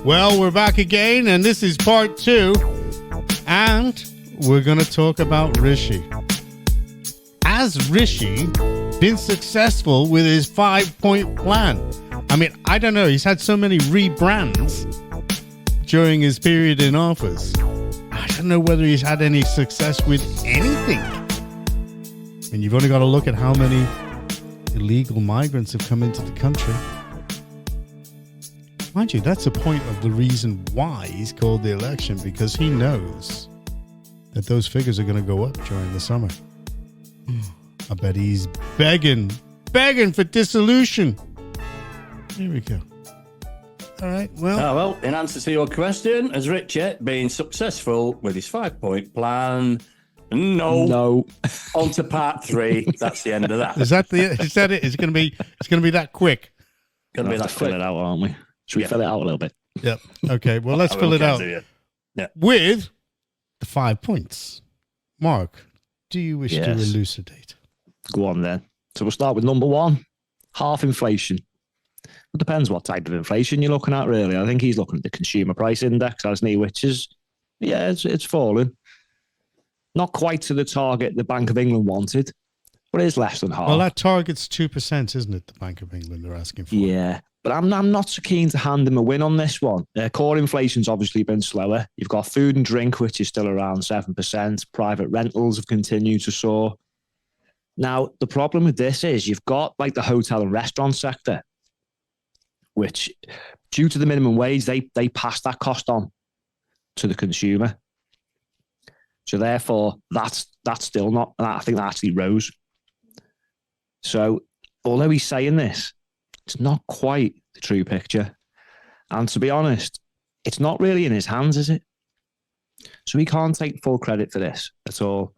Well, we're back again, and this is part 2. And we're going to talk about Rishi. Has Rishi been successful with his 5-point plan? I mean, I don't know. He's had so many rebrands during his period in office. I don't know whether he's had any success with anything. And you've only got to look at how many illegal migrants have come into the country. Mind you, that's a point of the reason why he's called the election, because he knows that those figures are going to go up during the summer. I bet he's begging for dissolution. Here we go. All right, well, in answer to your question, has Richie been successful with his 5-point plan? No. On to part 3. That's the end of that. Is that it? It's going to be that quick. Going to be that quick. Fill it out, aren't we? Should we fill it out a little bit? Yep. Okay. Well, let's fill it out with the 5 points. Mark, do you wish to elucidate? Go on then. So we'll start with number 1, half inflation. It depends what type of inflation you're looking at, really. I think he's looking at the consumer price index, hasn't he? Which is, it's fallen. Not quite to the target the Bank of England wanted, but it is less than half. Well, that target's 2%, isn't it? The Bank of England are asking for. Yeah. But I'm not so keen to hand him a win on this one. Core inflation's obviously been slower. You've got food and drink, which is still around 7%. Private rentals have continued to soar. Now, the problem with this is you've got like the hotel and restaurant sector, which, due to the minimum wage, they pass that cost on to the consumer. So therefore, that's still not. I think that actually rose. So although he's saying this, it's not quite the true picture. And to be honest, it's not really in his hands, is it? So he can't take full credit for this at all.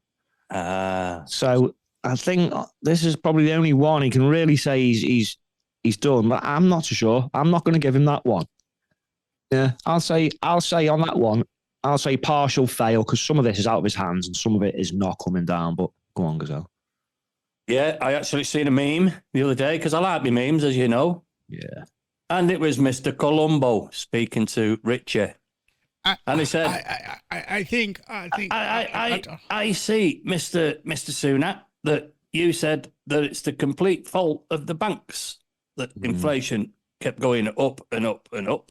So I think this is probably the only one he can really say he's done, but I'm not so sure. I'm not going to give him that one. Yeah, I'll say on that one, I'll say partial fail, because some of this is out of his hands and some of it is not coming down. But go on, Gazelle. Yeah, I actually seen a meme the other day, because I like my memes, as you know. Yeah. And it was Mr. Columbo speaking to Richie. And he said, I think I see, Mr. Sunak, that you said that it's the complete fault of the banks that inflation kept going up and up and up.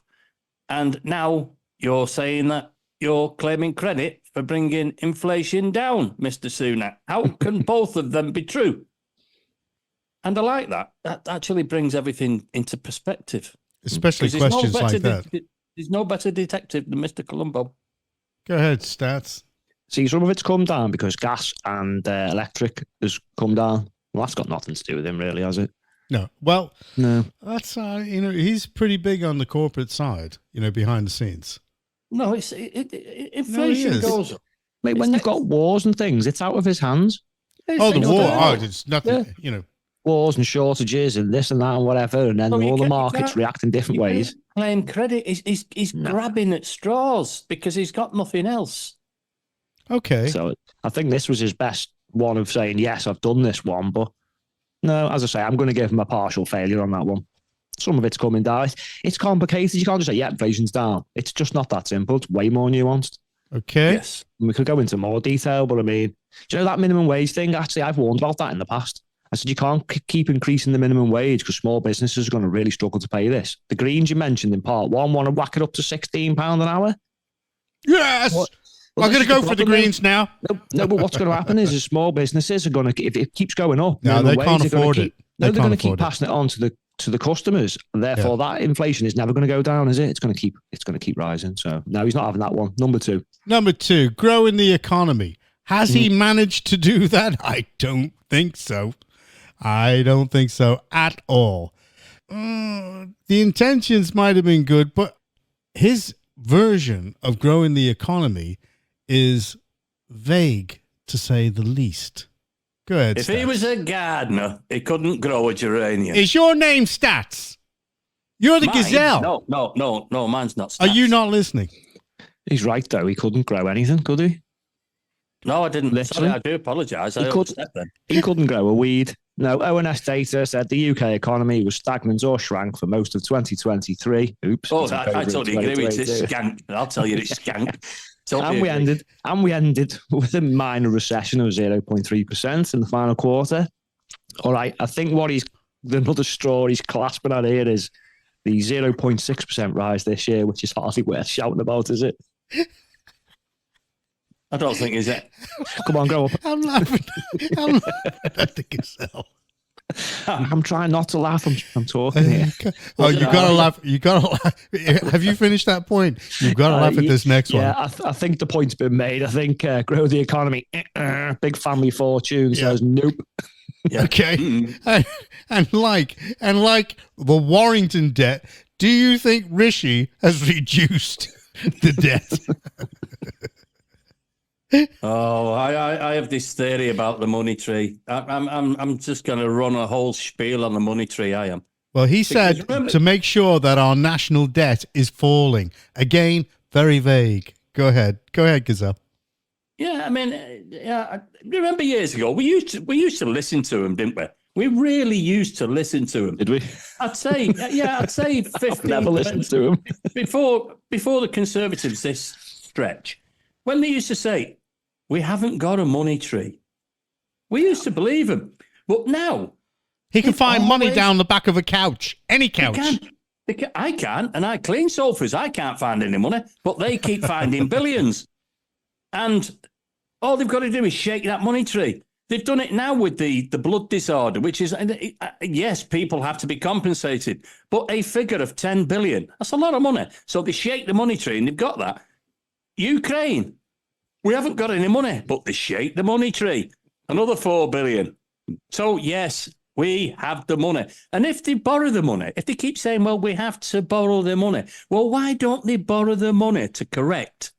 And now you're saying that you're claiming credit for bringing inflation down, Mr. Sunak. How can both of them be true? And I like that. That actually brings everything into perspective. Especially questions like that. There's no better detective than Mr. Columbo. Go ahead, Stats. See, some of it's come down because gas and electric has come down. Well, that's got nothing to do with him, really, has it? No. Well, no. That's, he's pretty big on the corporate side, behind the scenes. No, inflation goes up. Mate, when you've got wars and things, it's out of his hands. The war. It's nothing, Wars and shortages and this and that and whatever, and then all the markets react in different ways. Claim credit. He's grabbing at straws because he's got nothing else. Okay. So I think this was his best one of saying, yes, I've done this one, but no, as I say, I'm going to give him a partial failure on that one. Some of it's coming down. It's complicated. You can't just say, yeah, inflation's down. It's just not that simple. It's way more nuanced. Okay. Yes. And we could go into more detail, but I mean, do you know that minimum wage thing? Actually, I've warned about that in the past. I said, you can't keep increasing the minimum wage because small businesses are going to really struggle to pay this. The Greens you mentioned in part 1 want to whack it up to £16 an hour. Yes. Well, I'm going to go for the Greens now. No, but what's going to happen is small businesses are going to, if it keeps going up, no, they can't afford it. They're going to keep passing it on to the customers, and therefore that inflation is never going to go down, is it? It's going to keep rising. So no, he's not having that one. Number 2, growing the economy. Has he managed to do that? I don't think so. I don't think so at all. The intentions might have been good, but his version of growing the economy is vague, to say the least. Go ahead, If Stats. he was a gardener, he couldn't grow a geranium. Is your name Stats? You're the Gazelle. No, mine's not Stats. Are you not listening? He's right, though. He couldn't grow anything, could he? No, I didn't. Literally. Sorry, I do apologise. He couldn't grow a weed. No, ONS data said the UK economy was stagnant or shrank for most of 2023. Oops. Oh, I totally agree with it. It's skank. I'll tell you, it's skank. Totally and we ended with a minor recession of 0.3% in the final quarter. All right, I think another straw he's clasping at here is the 0.6% rise this year, which is hardly worth shouting about, is it? I don't think is it. Come on, grow up. I'm laughing at the Gazelle. I'm trying not to laugh. I'm talking here. Oh, you gotta laugh. You gotta laugh. Have you finished that point? You've got to laugh at this next one. Yeah, I think the point's been made. I think grow the economy. Big family fortune says nope. Yeah. Okay. And like the Warrington debt, do you think Rishi has reduced the debt? Oh, I have this theory about the money tree. I'm just going to run a whole spiel on the money tree. I am. Well, he said to make sure that our national debt is falling. Again, very vague. Go ahead, Gazelle. Yeah, I mean, I remember years ago we used to listen to him, didn't we? We really used to listen to him. Did we? I'd say 15. Never listened to him before the Conservatives this stretch, when they used to say, "We haven't got a money tree," we used to believe him. But now he can find money down the back of a couch, any couch. I can't, and I clean sofas. I can't find any money, but they keep finding billions. And all they've got to do is shake that money tree. They've done it now with the blood disorder, which is, yes, people have to be compensated, but a figure of 10 billion, that's a lot of money. So they shake the money tree and they've got that. Ukraine, we haven't got any money, but they shake the money tree. Another 4 billion. So, yes, we have the money. And if they borrow the money, if they keep saying, well, we have to borrow the money, well, why don't they borrow the money to correct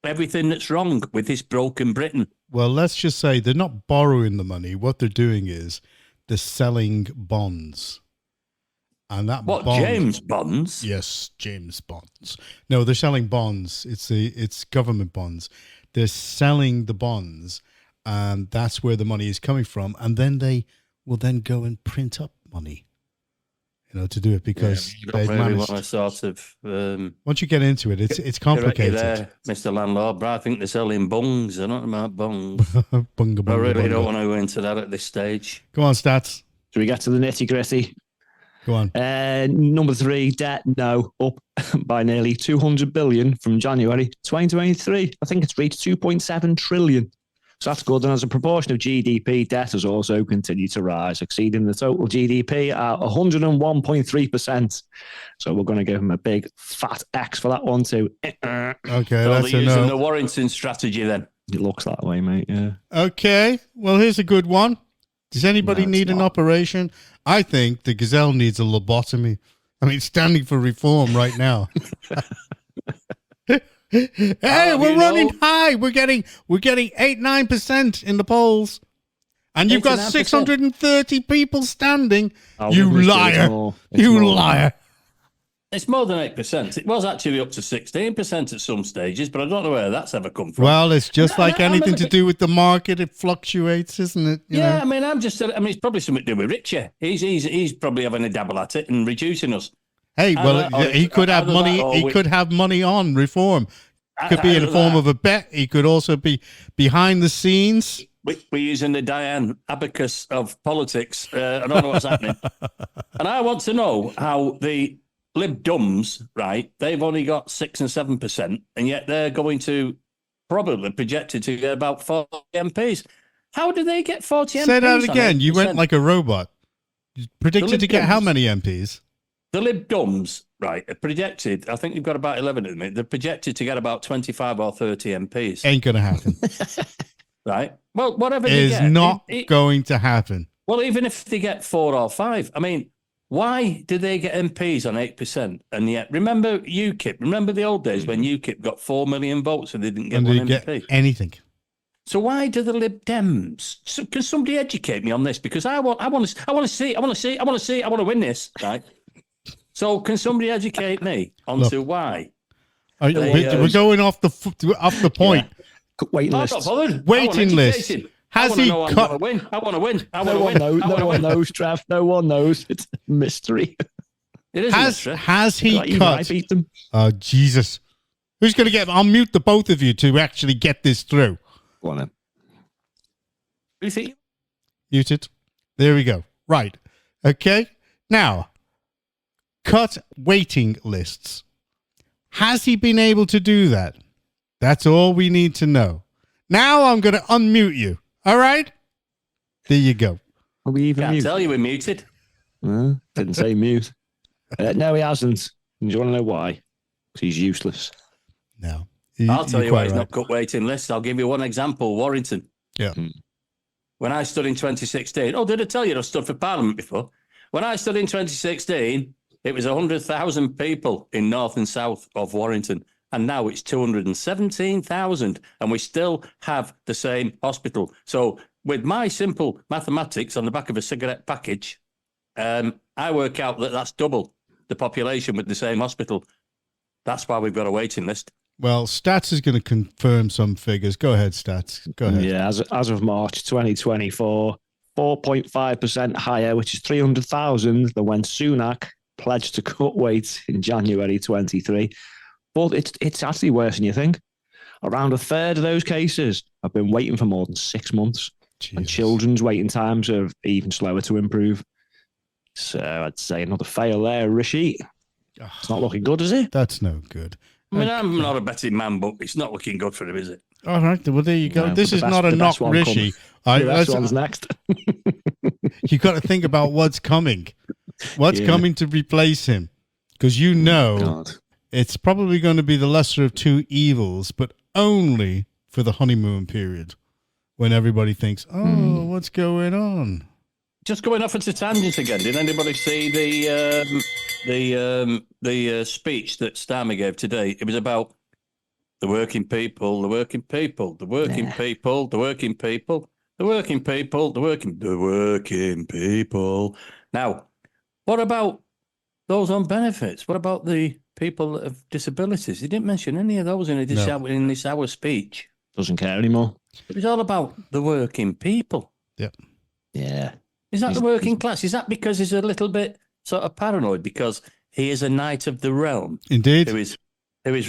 everything that's wrong with this broken Britain? Well, let's just say they're not borrowing the money. What they're doing is they're selling bonds. And that James bonds? Yes, James bonds. No, they're selling bonds. It's government bonds. They're selling the bonds, and that's where the money is coming from. And then they will then go and print up money, to do it because they've really managed. Want to sort of. Once you get into it, it's complicated. There, Mr. Landlord, but I think they're selling bungs. I don't know about bungs. Bunga, I really don't want to go into that at this stage. Go on, stats. Should we get to the nitty gritty? Go on. Number 3, debt, up by nearly 200 billion from January 2023. I think it's reached 2.7 trillion. So that's good. And as a proportion of GDP, debt has also continued to rise, exceeding the total GDP at 101.3%. So we're going to give them a big fat X for that one too. Okay, so that's they're a using no. the Warrington strategy then. It looks that way, mate. Yeah. Okay. Well, here's a good one. Does anybody need an operation? I think the Gazelle needs a lobotomy. I mean, standing for reform right now. Hey, we're running high. We're getting 8-9% in the polls, and you've got 630 people standing. You liar! You liar! It's more than 8%. It was actually up to 16% at some stages, but I don't know where that's ever come from. Well, it's just like anything to do with the market. It fluctuates, isn't it? You know? I mean, it's probably something to do with Richie. He's probably having a dabble at it and reducing us. Hey, well, he could have money. He could have money on reform. It could be in the form of a bet. He could also be behind the scenes. We're using the Diane abacus of politics. I don't know what's happening. And I want to know how the Lib Dums, right, they've only got 6 and 7%, and yet they're going to probably projected to get about 40 MPs. How do they get 40 MPs? Say that again. You went like a robot. You predicted to get how many MPs? The Lib Dums, right, are projected, I think they've got about 11 at the minute. They're projected to get about 25 or 30 MPs. Ain't going to happen. Right? Well, whatever it they is get. not going to happen. Well, even if they get 4 or 5, I mean, why did they get MPs on 8%? And yet, remember UKIP? Remember the old days when UKIP got 4 million votes and they didn't get one MP? Get anything. So why do the Lib Dems? Can somebody educate me on this? Because I want to see. I want to win this, right? So can somebody educate me onto why? We're going off the point. Yeah. Waiting list. Waiting list. Has I he know I'm cut? going to win. I want to win. I want No to one win. knows. I No wanna one win. knows, Trev. No one knows. It's a mystery. It is a mystery. Has he Like, I cut? beat them. Oh, Jesus. Who's going to get... I'll mute the both of you to actually get this through. Go on then. You see? Muted. There we go. Right. Okay. Now, cut waiting lists. Has he been able to do that? That's all we need to know. Now I'm going to unmute you. All right? There you go. Are we even Can't mute? tell you we're muted. Didn't say mute. No, he hasn't. Do you want to know why? Because he's useless. No. I'll tell you why he's right. not cut waiting lists. I'll give you one example. Warrington. Yeah. When I stood in 2016, did I tell you I stood for Parliament before? When I stood in 2016, it was 100,000 people in north and south of Warrington. And now it's 217,000. And we still have the same hospital. So with my simple mathematics on the back of a cigarette package, I work out that that's double the population with the same hospital. That's why we've got a waiting list. Well, Stats is going to confirm some figures. Go ahead, Stats. Go ahead. Yeah, as of March 2024, 4.5% higher, which is 300,000 than when Sunak pledged to cut weight in January 23. But it's actually worse than you think. Around a third of those cases have been waiting for more than 6 months. Jesus. And children's waiting times are even slower to improve. So I'd say another fail there, Rishi. It's not looking good, is it? That's no good. I mean, I'm not a betting man, but it's not looking good for him, is it? All right. Well, there you go. No, this is not a knock, Rishi. The best one's next. You got to think about what's coming. What's coming to replace him? Because you know God. it's probably going to be the lesser of two evils, but only for the honeymoon period when everybody thinks, what's going on? Just going off into tangents again. Did anybody see the speech that Starmer gave today? It was about the working people, the working people, the working people, the working people, the working people, the working people. Now, what about those on benefits? What about the people that have disabilities? He didn't mention any of those in this hour speech. Doesn't care anymore. It was all about the working people. Yep. Yeah. Is that the working class? Is that because he's a little bit sort of paranoid because he is a knight of the realm? Indeed. Who is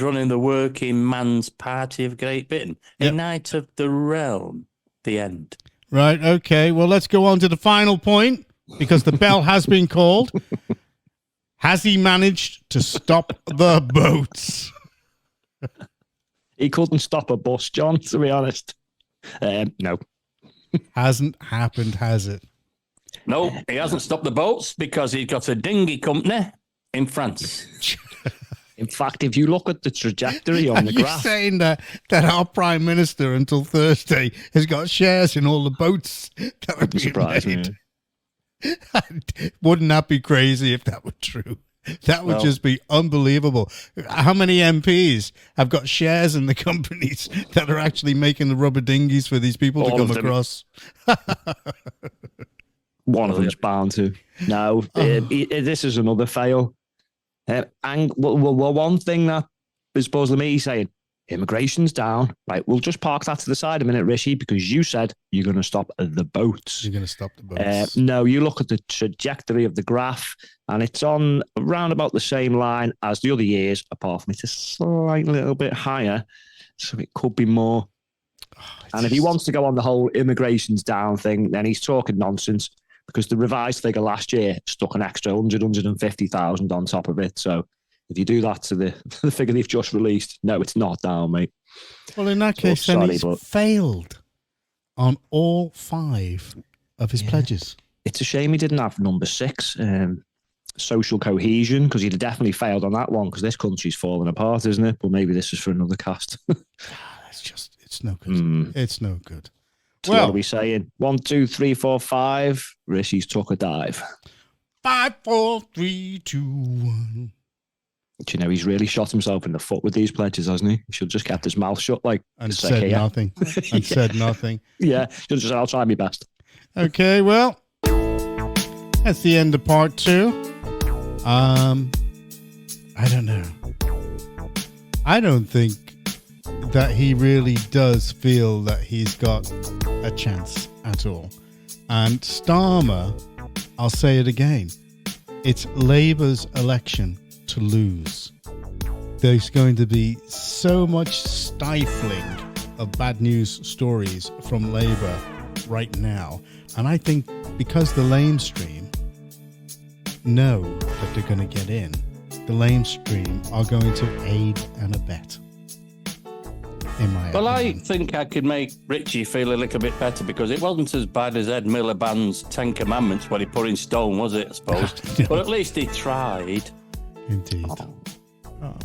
running the working man's party of Great Britain? Yep. A knight of the realm. The end. Right. Okay. Well, let's go on to the final point because the bell has been called. Has he managed to stop the boats? He couldn't stop a bus, John, to be honest. No. Hasn't happened, has it? No, he hasn't stopped the boats because he's got a dinghy company in France. In fact, if you look at the trajectory on the You're graph, saying that our Prime Minister until Thursday has got shares in all the boats that are being surprise made. me. Wouldn't that be crazy if that were true? That would just be unbelievable. How many MPs have got shares in the companies that are actually making the rubber dinghies for these people to come across? One of them's bound to. No, this is another fail. And one thing that is puzzling me, he's saying, immigration's down. Right, we'll just park that to the side a minute, Rishi, because you said you're going to stop the boats. You're going to stop the boats. No, you look at the trajectory of the graph, and it's on around about the same line as the other years, apart from it's a slightly little bit higher. So it could be more. And if he wants to go on the whole immigration's down thing, then he's talking nonsense. Because the revised figure last year stuck an extra 150,000 on top of it. So if you do that to the figure they've just released, no, it's not down, mate. Well, in that case, then he's failed on all 5 of his pledges. It's a shame he didn't have number 6, social cohesion, because he'd have definitely failed on that one, because this country's falling apart, isn't it? But maybe this is for another cast. It's no good. It's no good. So what are we saying? 1, 2, 3, 4, 5. Rishi's took a dive. 5, 4, 3, 2, 1. Do you know he's really shot himself in the foot with these pledges, hasn't he? He should have just kept his mouth shut, and said nothing. And said nothing. Yeah, should have just said, I'll try my best. Okay, well, that's the end of part 2. I don't know. I don't think that he really does feel that he's got a chance at all. And Starmer, I'll say it again, it's Labour's election to lose. There's going to be so much stifling of bad news stories from Labour right now. And I think because the lamestream know that they're going to get in, the lamestream are going to aid and abet. In my Well, opinion. I think I could make Richie feel a little bit better because it wasn't as bad as Ed Miliband's 10 Commandments when he put in stone, was it, I suppose? No. But at least he tried. Indeed. Oh. Oh.